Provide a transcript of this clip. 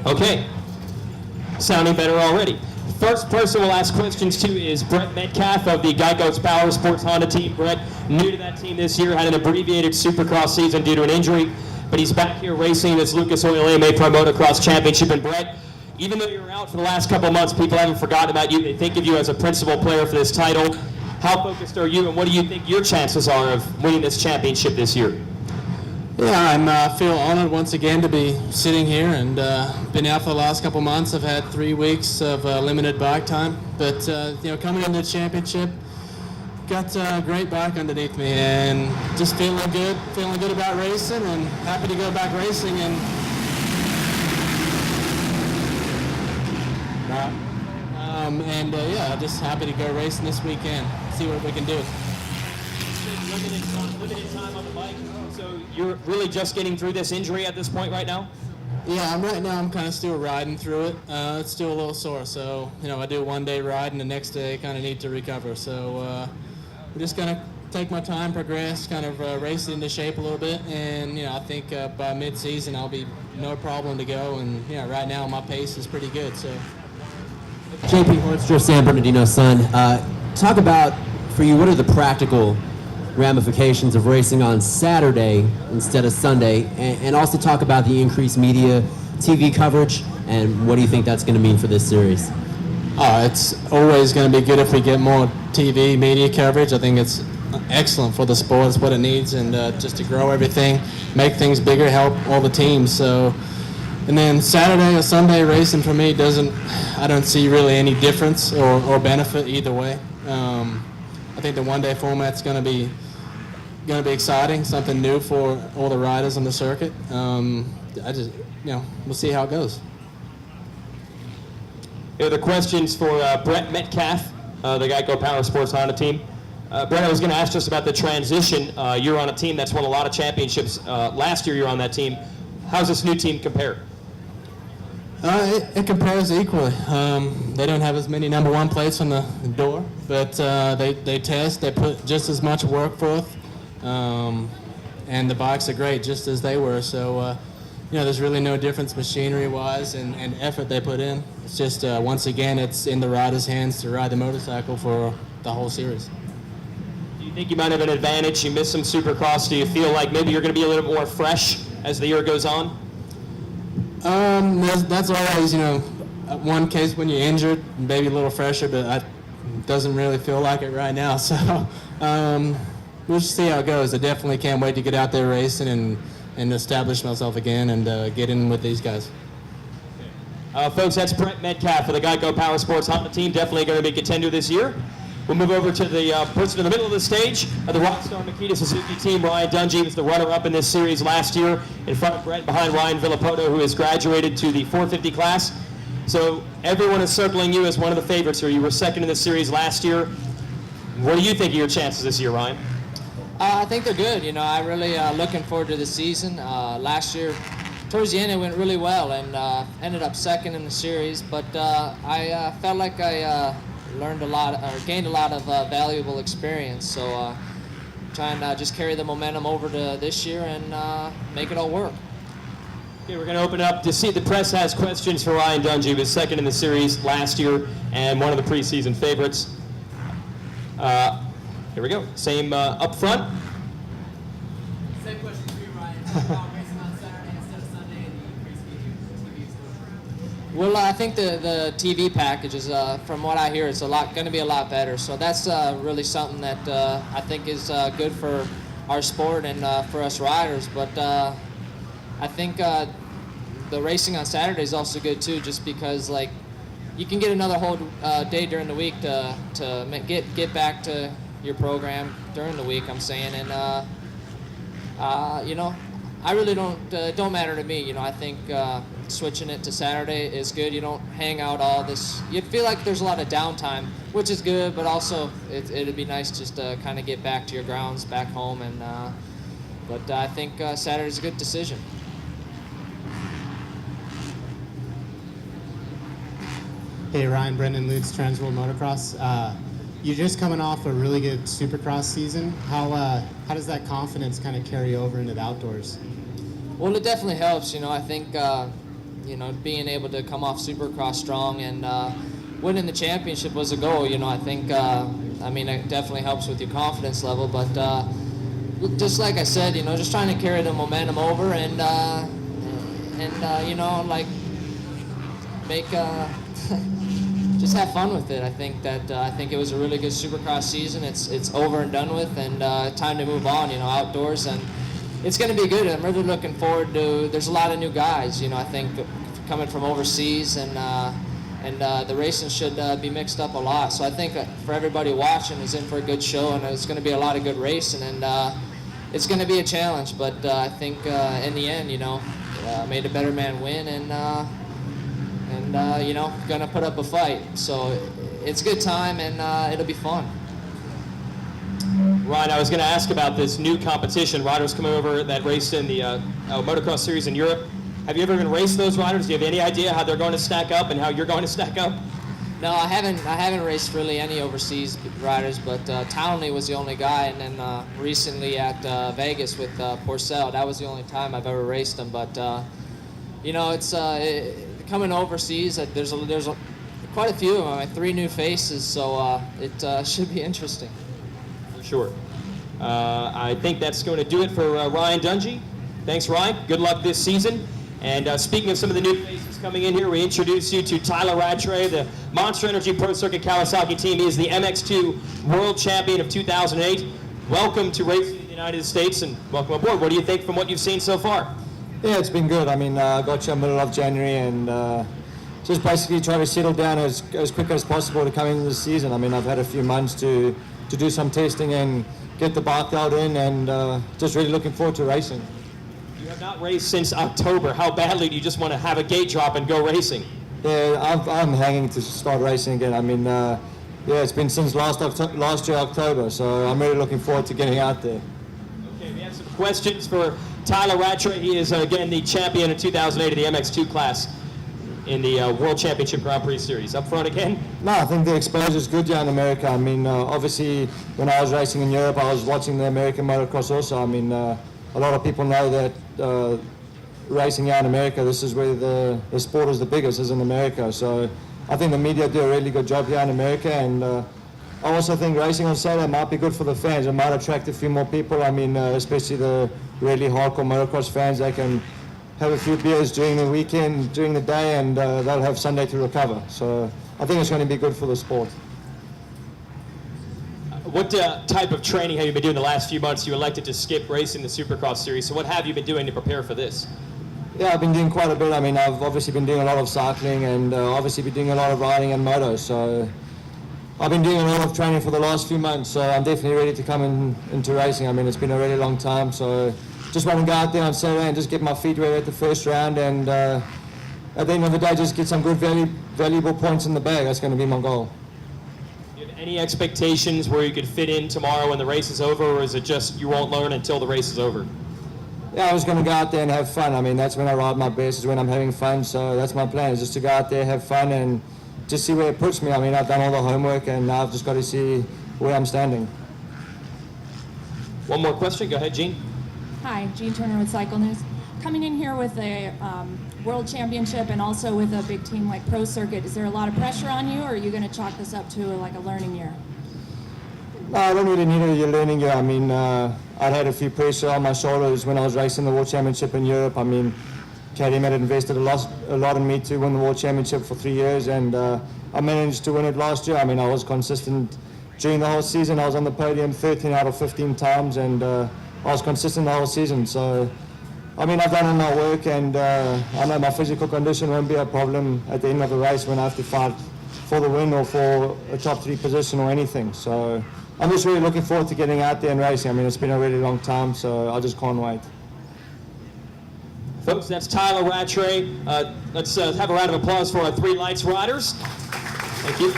Okay, sounding better already. First person we'll ask questions to is Brett Metcalfe of the Geico's Power Sports Honda team. Brett, new to that team this year, had an abbreviated Supercross season due to an injury, but he's back here racing this Lucas Oil AMA Pro Motocross Championship. And Brett, even though you were out for the last couple of months, people haven't forgotten about you. They think of you as a principal player for this title. How focused are you, and what do you think your chances are of winning this championship this year? Yeah, I feel honored once again to be sitting here, and been out for the last couple months. I've had 3 weeks of limited bike time, but coming into the championship, got a great bike underneath me, and just feeling good about racing, and happy to go back racing. Just happy to go racing this weekend. See what we can do. Limited time on the bike. So you're really just getting through this injury at this point right now? Yeah, right now I'm kind of still riding through it. It's still a little sore, so I do a 1-day ride and the next day kind of need to recover. So we're just gonna take my time, progress, kind of race it into shape a little bit, and I think by mid-season I'll be no problem to go. And right now my pace is pretty good. So. JP Hornstra, San Bernardino's son. Talk about, for you, what are the practical ramifications of racing on Saturday instead of Sunday, and also talk about the increased media TV coverage, and what do you think that's going to mean for this series? It's always going to be good if we get more TV media coverage. I think it's excellent for the sport. It's what it needs, and just to grow everything, make things bigger, help all the teams. So, and then Saturday or Sunday racing for me I don't see really any difference or benefit either way. I think the 1-day format's going to be exciting, something new for all the riders on the circuit. We'll see how it goes. The questions for Brett Metcalfe, the Geico Power Sports Honda team. Brett, I was going to ask just about the transition. You're on a team that's won a lot of championships. Last year you were on that team. How's this new team compare? It compares equally. They don't have as many number 1 plates on the door, but they test, they put just as much work forth, and the bikes are great, just as they were. So, there's really no difference machinery-wise and effort they put in. It's just, once again, it's in the rider's hands to ride the motorcycle for the whole series. Do you think you might have an advantage? You missed some Supercross. Do you feel like maybe you're going to be a little more fresh as the year goes on? That's always, one case when you're injured, maybe a little fresher, but it doesn't really feel like it right now. So we'll just see how it goes. I definitely can't wait to get out there racing and establish myself again and get in with these guys. Folks, that's Brett Metcalfe for the Geico Power Sports Honda team. Definitely going to be a contender this year. We'll move over to the person in the middle of the stage, the Rockstar Makita Suzuki team. Ryan Dungey was the runner-up in this series last year, in front of Brett, behind Ryan Villapoto, who has graduated to the 450 class. So everyone is circling you as one of the favorites here. You were second in the series last year. What do you think of your chances this year, Ryan? I think they're good. I really looking forward to the season. Last year, towards the end, it went really well, and ended up second in the series. But I felt like I learned a lot, or gained a lot of valuable experience. So trying to just carry the momentum over to this year and make it all work. Okay, we're going to open up to see if the press has questions for Ryan Dungey, who was second in the series last year and one of the preseason favorites. Here we go. Same up front. Same question for you, Ryan. Talk about racing on Saturday instead of Sunday and the increased TV exposure. Well, I think the TV package is, from what I hear, it's going to be a lot better. So that's really something that I think is good for our sport and for us riders. But I think the racing on Saturday is also good too, just because you can get another whole day during the week to get back to your program during the week. I'm saying, and I really don't matter to me. I think switching it to Saturday is good. You don't hang out all this. You feel like there's a lot of downtime, which is good, but also it'd be nice just to kind of get back to your grounds, back home. And but I think Saturday's a good decision. Hey Ryan, Brendan Lutz, Transworld Motocross. You're just coming off a really good Supercross season. How does that confidence kind of carry over into the outdoors? Well, it definitely helps. I think being able to come off Supercross strong and winning the championship was a goal. I think, it definitely helps with your confidence level. But just like I said, just trying to carry the momentum over and make just have fun with it. I think it was a really good Supercross season. It's over and done with, and time to move on. Outdoors, and it's going to be good. I'm really looking forward to. There's a lot of new guys. I think coming from overseas, and the racing should be mixed up a lot. So I think for everybody watching is in for a good show, and it's going to be a lot of good racing, and it's going to be a challenge. But I think in the end, made a better man win, and gonna put up a fight. So it's a good time, and it'll be fun. Ryan, I was going to ask about this new competition. Riders coming over that raced in the motocross series in Europe. Have you ever even raced those riders? Do you have any idea how they're going to stack up and how you're going to stack up? No, I haven't raced really any overseas riders, but Townley was the only guy, and then recently at Vegas with Porcel, that was the only time I've ever raced them. But it's coming overseas. There's quite a few of them, 3 new faces, so it should be interesting. For sure. I think that's going to do it for Ryan Dungey. Thanks, Ryan. Good luck this season. And speaking of some of the new faces coming in here, we introduce you to Tyler Rattray, the Monster Energy Pro Circuit Kawasaki team. He is the MX2 World Champion of 2008. Welcome to racing in the United States, and welcome aboard. What do you think from what you've seen so far? Yeah, it's been good. I got here middle of January, and just basically try to settle down as quick as possible to come into the season. I've had a few months to do some testing and get the bike out in, and just really looking forward to racing. You have not raced since October. How badly do you just want to have a gate drop and go racing? Yeah, I'm hanging to start racing again. It's been since last year October, so I'm really looking forward to getting out there. Okay, we have some questions for Tyler Rattray. He is, again, the champion in 2008 of the MX2 class in the World Championship Grand Prix Series. Up front again? No, I think the exposure is good here in America. Obviously, when I was racing in Europe, I was watching the American motocross also. A lot of people know that racing here in America, this is where the sport is the biggest, is in America. So I think the media do a really good job here in America, and I also think racing on Saturday might be good for the fans. It might attract a few more people. Especially the really hardcore motocross fans. They can have a few beers during the weekend, during the day, and they'll have Sunday to recover. So I think it's going to be good for the sport. What type of training have you been doing the last few months? You elected to skip racing the Supercross series, so what have you been doing to prepare for this? Yeah, I've been doing quite a bit. I've obviously been doing a lot of cycling, and obviously been doing a lot of riding and moto. So I've been doing a lot of training for the last few months, so I'm definitely ready to come into racing. It's been a really long time, so just want to go out there on Saturday and just get my feet wet at the first round, and at the end of the day, just get some good valuable points in the bag. That's going to be my goal. Do you have any expectations where you could fit in tomorrow when the race is over, or is it just you won't learn until the race is over? Yeah, I was going to go out there and have fun. That's when I ride my best, is when I'm having fun. So that's my plan, is just to go out there, have fun, and just see where it puts me. I've done all the homework, and now I've just got to see where I'm standing. One more question. Go ahead, Gene. Hi, Jean Turner with Cycle News. Coming in here with a World Championship and also with a big team like Pro Circuit, is there a lot of pressure on you, or are you going to chalk this up to like a learning year? No, I don't really need a learning year. I'd had a few pressure on my shoulders when I was racing the World Championship in Europe. KTM had invested a lot in me to win the World Championship for 3 years, and I managed to win it last year. I was consistent during the whole season. I was on the podium 13 out of 15 times, and I was consistent the whole season. So, I've done all my work, and I know my physical condition won't be a problem at the end of the race when I have to fight for the win or for a top 3 position or anything. So, I'm just really looking forward to getting out there and racing. It's been a really long time, so I just can't wait. Folks, that's Tyler Rattray. Let's have a round of applause for our 3 Lights riders. Thank you.